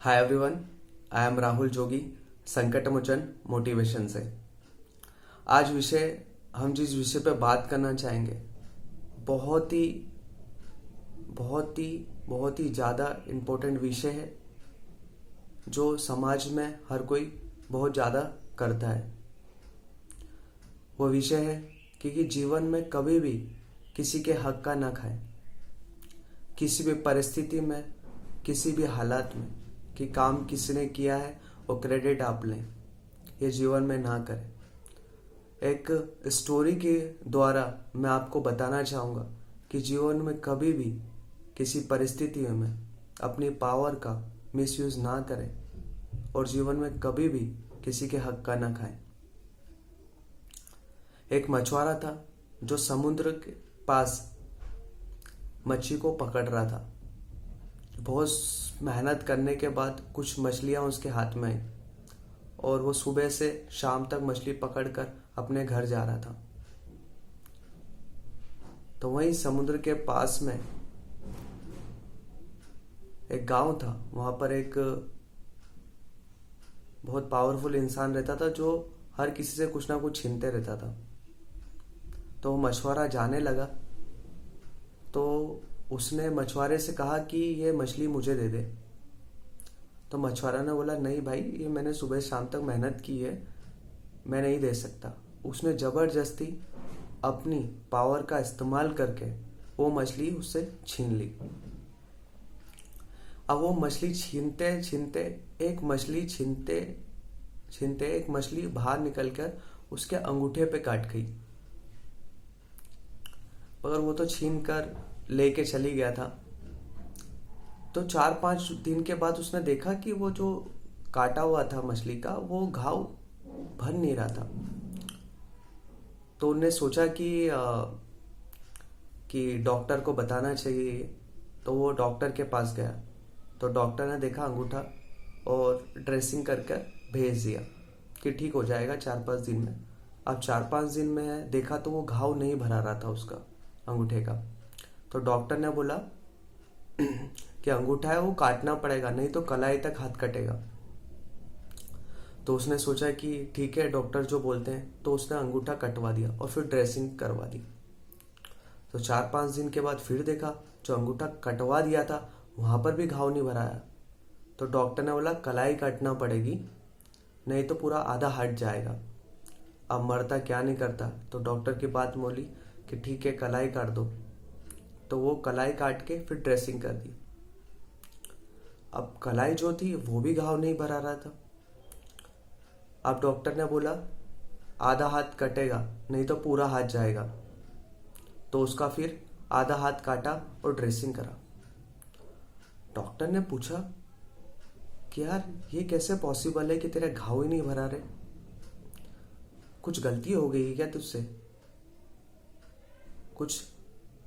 Hi everyone, I am Rahul Jogi, Sankatmochan motivation से। आज हम जिस विषय पर बात करना चाहेंगे बहुत ही बहुत ही बहुत ही ज़्यादा इम्पोर्टेंट विषय है जो समाज में हर कोई बहुत ज़्यादा करता है। वो विषय है कि जीवन में कभी भी किसी के हक का ना खाए, किसी भी परिस्थिति में, किसी भी हालात में कि काम किसने किया है और क्रेडिट आप लें, ये जीवन में ना करें। एक स्टोरी के द्वारा मैं आपको बताना चाहूँगा कि जीवन में कभी भी किसी परिस्थिति में अपनी पावर का मिसयूज़ ना करें और जीवन में कभी भी किसी के हक का ना खाएं। एक मछुआरा था जो समुद्र के पास मच्छी को पकड़ रहा था। बहुत मेहनत करने के बाद कुछ मछलियां उसके हाथ में आई और वो सुबह से शाम तक मछली पकड़कर अपने घर जा रहा था। तो वहीं समुद्र के पास में एक गांव था। वहां पर एक बहुत पावरफुल इंसान रहता था जो हर किसी से कुछ ना कुछ छीनते रहता था। तो वो मछुआरा जाने लगा तो उसने मछुआरे से कहा कि ये मछली मुझे दे दे। तो मछुआरा ने बोला, नहीं भाई, ये मैंने सुबह शाम तक मेहनत की है, मैं नहीं दे सकता। उसने ज़बरदस्ती अपनी पावर का इस्तेमाल करके वो मछली उससे छीन ली। अब वो मछली छीनते छीनते एक मछली बाहर निकलकर उसके अंगूठे पे काट गई। मगर वो तो छीन कर लेके चली गया था। तो 4-5 दिन के बाद उसने देखा कि वो जो काटा हुआ था मछली का, वो घाव भर नहीं रहा था। तो उन्हें सोचा कि डॉक्टर को बताना चाहिए। तो वो डॉक्टर के पास गया। तो डॉक्टर ने देखा अंगूठा और ड्रेसिंग करके भेज दिया कि ठीक हो जाएगा 4-5 दिन में। अब 4-5 दिन में देखा तो वो घाव नहीं भरा रहा था उसका अंगूठे का। तो डॉक्टर ने बोला कि अंगूठा है वो काटना पड़ेगा, नहीं तो कलाई तक हाथ कटेगा। तो उसने सोचा कि ठीक है, डॉक्टर जो बोलते हैं। तो उसने अंगूठा कटवा दिया और फिर ड्रेसिंग करवा दी। तो 4-5 दिन के बाद फिर देखा, जो अंगूठा कटवा दिया था वहां पर भी घाव नहीं भराया। तो डॉक्टर ने बोला कलाई काटना पड़ेगी, नहीं तो पूरा आधा हट जाएगा। अब मरता क्या नहीं करता। तो डॉक्टर की बात बोली कि ठीक है, कलाई काट दो। तो वो कलाई काट के फिर ड्रेसिंग कर दी। अब कलाई जो थी वो भी घाव नहीं भरा रहा था। अब डॉक्टर ने बोला आधा हाथ कटेगा, नहीं तो पूरा हाथ जाएगा। तो उसका फिर आधा हाथ काटा और ड्रेसिंग करा। डॉक्टर ने पूछा कि यार ये कैसे पॉसिबल है कि तेरे घाव ही नहीं भरा रहे, कुछ गलती हो गई है क्या तुझसे, कुछ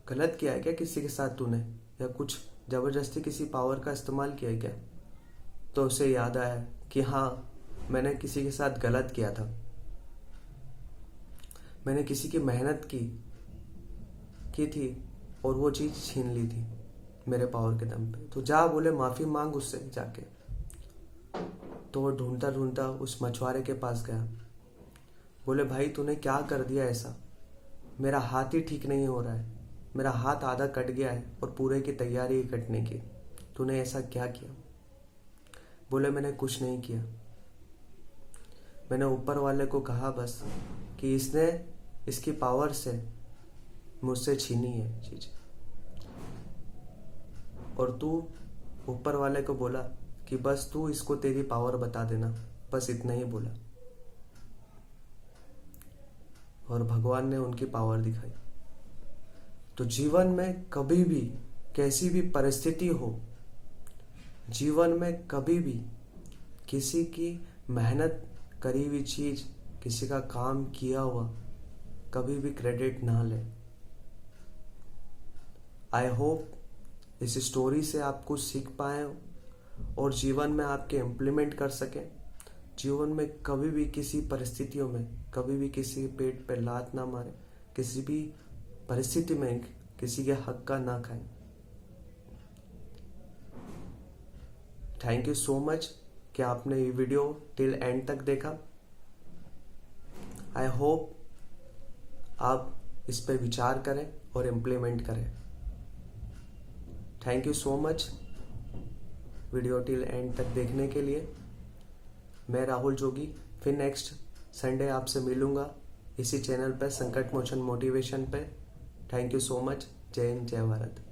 गलत किया है क्या किसी के साथ तूने, या कुछ जबरदस्ती किसी पावर का इस्तेमाल किया है क्या। तो उसे याद आया कि हाँ, मैंने किसी के साथ गलत किया था। मैंने किसी की मेहनत की थी और वो चीज़ छीन ली थी मेरे पावर के दम पे। तो जा, बोले माफ़ी मांग उससे जाके। तो वो ढूंढता ढूंढता उस मछुआरे के पास गया। बोले भाई, तूने क्या कर दिया ऐसा, मेरा हाथ ही ठीक नहीं हो रहा है, मेरा हाथ आधा कट गया है और पूरे की तैयारी है कटने की, तूने ऐसा क्या किया। बोले मैंने कुछ नहीं किया, मैंने ऊपर वाले को कहा बस कि इसने इसकी पावर से मुझसे छीनी है चीज, और तू ऊपर वाले को बोला कि बस तू इसको तेरी पावर बता देना, बस इतना ही बोला। और भगवान ने उनकी पावर दिखाई। तो जीवन में कभी भी कैसी भी परिस्थिति हो, जीवन में कभी भी किसी की मेहनत करी हुई चीज, किसी का काम किया हुआ कभी भी क्रेडिट ना ले। आई होप इस स्टोरी से आप कुछ सीख पाए और जीवन में आपके इम्प्लीमेंट कर सकें। जीवन में कभी भी किसी परिस्थितियों में कभी भी किसी के पेट पे लात ना मारे, किसी भी परिस्थिति में किसी के हक का ना खाएं। थैंक यू सो मच कि आपने ये वीडियो टिल एंड तक देखा। आई होप आप इस पे विचार करें और इम्प्लीमेंट करें। Thank you so much video till and तक देखने के लिए। मैं राहुल जोगी फिर नेक्स्ट संडे आपसे मिलूंगा इसी चैनल पर, संकट मोचन मोटिवेशन पे। Thank you so much. जय हिंद, जय भारत।